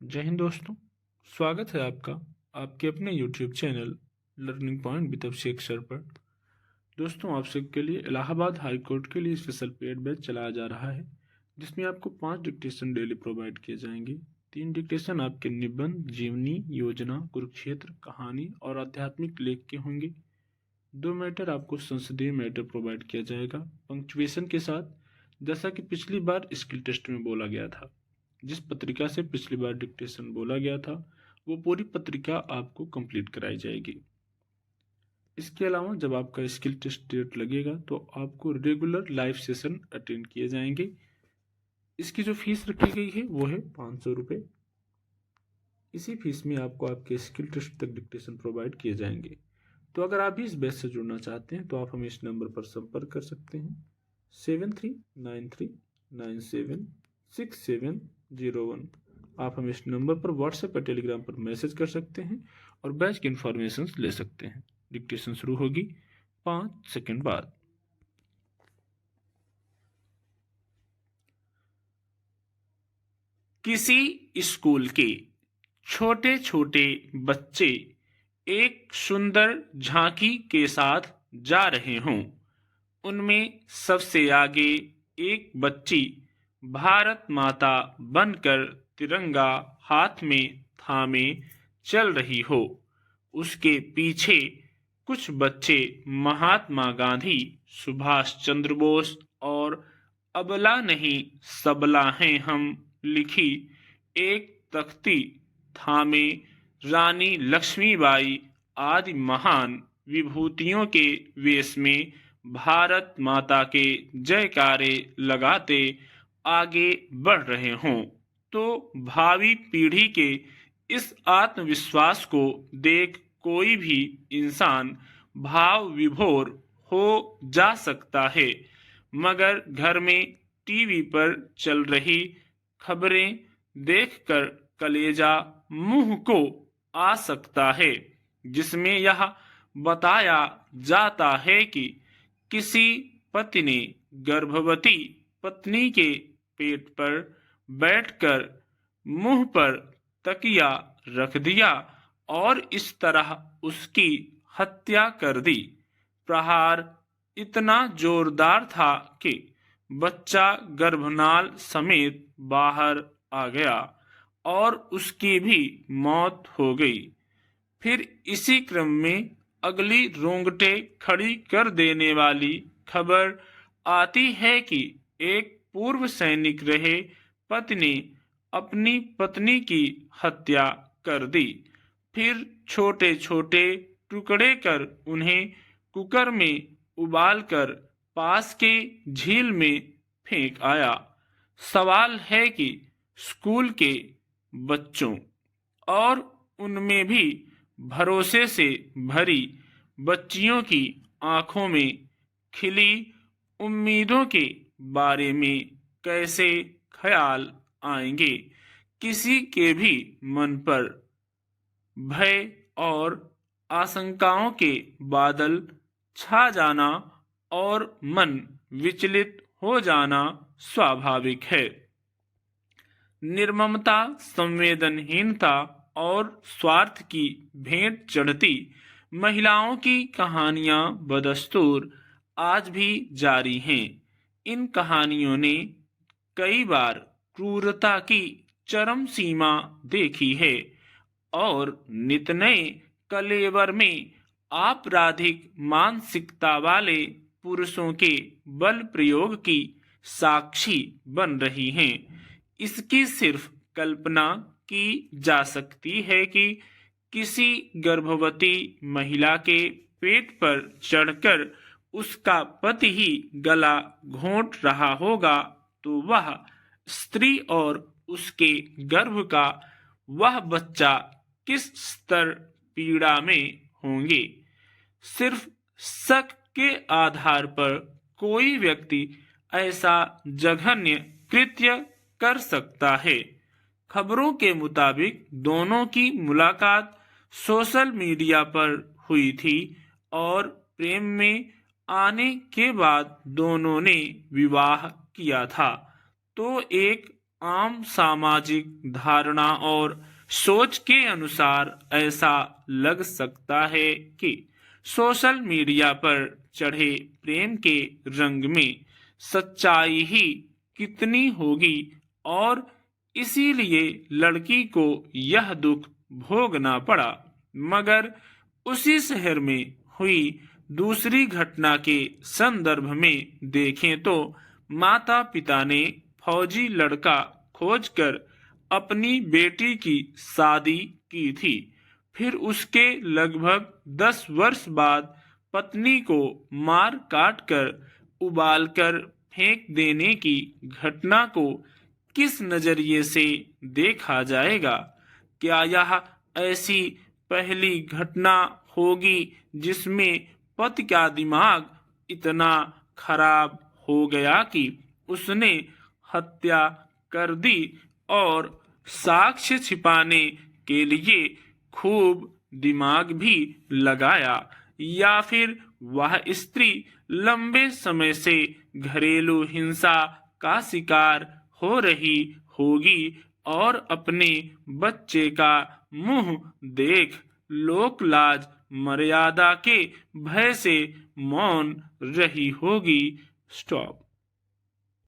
जय हिंद दोस्तों। स्वागत है आपका आपके अपने YouTube channel learning point with Abhishek sir पर। दोस्तों, आप सबके लिए इलाहाबाद हाई कोर्ट के लिए स्पेशल पेड बैच चलाया जा रहा है, जिसमें आपको 5 डिक्टेशन डेली प्रोवाइड किए जाएंगे। 3 डिक्टेशन आपके निबंध, जीवनी, योजना, कुरुक्षेत्र, कहानी और आध्यात्मिक लेख के होंगे। 2 मैटर आपको संसदीय मैटर प्रोवाइड किया जाएगा पंक्चुएशन के साथ, जैसा कि पिछली बार स्किल टेस्ट में बोला गया था। जिस पत्रिका से पिछली बार डिक्टेशन बोला गया था, वो पूरी पत्रिका आपको कंप्लीट कराई जाएगी। इसके अलावा जब आपका स्किल टेस्ट डेट लगेगा तो आपको रेगुलर लाइव सेशन अटेंड किए जाएंगे। इसकी जो फीस रखी गई है वो है 500 रुपये। इसी फीस में आपको आपके स्किल टेस्ट तक डिक्टेशन प्रोवाइड किए जाएंगे। तो अगर आप भी इस बैच से जुड़ना चाहते हैं तो आप हमें इस नंबर पर संपर्क कर सकते हैं 7393976701। आप हमें इस नंबर पर व्हाट्सएप या टेलीग्राम पर मैसेज कर सकते हैं और बैच की इंफॉर्मेशन ले सकते हैं। डिक्टेशन शुरू होगी 5 सेकंड बाद। किसी स्कूल के छोटे छोटे बच्चे एक सुंदर झांकी के साथ जा रहे हों। उनमें सबसे आगे एक बच्ची भारत माता बनकर तिरंगा हाथ में थामे चल रही हो। उसके पीछे कुछ बच्चे महात्मा गांधी, सुभाष चंद्र बोस और अबला नहीं सबला हैं हम लिखी एक तख्ती थामे रानी लक्ष्मीबाई आदि महान विभूतियों के वेश में भारत माता के जयकारे लगाते आगे बढ़ रहे हों, तो भावी पीढ़ी के इस आत्मविश्वास को देख कोई भी इंसान भाव विभोर हो जा सकता है। मगर घर में टीवी पर चल रही खबरें देखकर कलेजा मुंह को आ सकता है, जिसमें यह बताया जाता है कि किसी पति ने गर्भवती पत्नी के पेट पर बैठकर मुंह पर तकिया रख दिया और इस तरह उसकी हत्या कर दी। प्रहार इतना जोरदार था कि बच्चा गर्भनाल समेत बाहर आ गया और उसकी भी मौत हो गई। फिर इसी क्रम में अगली रोंगटे खड़ी कर देने वाली खबर आती है कि एक पूर्व सैनिक रहे पति ने अपनी पत्नी की हत्या कर दी, फिर छोटे छोटे टुकड़े कर उन्हें कुकर में उबालकर पास के झील में फेंक आया। सवाल है कि स्कूल के बच्चों और उनमें भी भरोसे से भरी बच्चियों की आंखों में खिली उम्मीदों के बारे में कैसे ख्याल आएंगे। किसी के भी मन पर भय और आशंकाओं के बादल छा जाना और मन विचलित हो जाना स्वाभाविक है। निर्ममता, संवेदनहीनता और स्वार्थ की भेंट चढ़ती महिलाओं की कहानियां बदस्तूर आज भी जारी हैं। इन कहानियों ने कई बार क्रूरता की चरम सीमा देखी है और नित नए कलेवर में आपराधिक मानसिकता वाले पुरुषों के बल प्रयोग की साक्षी बन रही हैं। इसकी सिर्फ कल्पना की जा सकती है कि किसी गर्भवती महिला के पेट पर चढ़कर उसका पति ही गला घोंट रहा होगा, तो वह स्त्री और उसके गर्भ का वह बच्चा किस स्तर पीड़ा में होंगे। सिर्फ शक के आधार पर कोई व्यक्ति ऐसा जघन्य कृत्य कर सकता है। खबरों के मुताबिक दोनों की मुलाकात सोशल मीडिया पर हुई थी और प्रेम में आने के बाद दोनों ने विवाह किया था। तो एक आम सामाजिक धारणा और सोच के अनुसार ऐसा लग सकता है कि सोशल मीडिया पर चढ़े प्रेम के रंग में सच्चाई ही कितनी होगी और इसीलिए लड़की को यह दुख भोगना पड़ा। मगर उसी शहर में हुई दूसरी घटना के संदर्भ में देखें तो माता पिता ने फौजी लड़का खोजकर अपनी बेटी की शादी की थी। फिर उसके लगभग 10 वर्ष बाद पत्नी को मार काट कर उबालकर फेंक देने की घटना को किस नजरिए से देखा जाएगा? क्या यह ऐसी पहली घटना होगी जिसमें पति का दिमाग इतना खराब हो गया कि उसने हत्या कर दी और साक्ष्य छिपाने के लिए खूब दिमाग भी लगाया? या फिर वह स्त्री लंबे समय से घरेलू हिंसा का शिकार हो रही होगी और अपने बच्चे का मुंह देख लोक लाज मर्यादा के भय से मौन रही होगी? स्टॉप।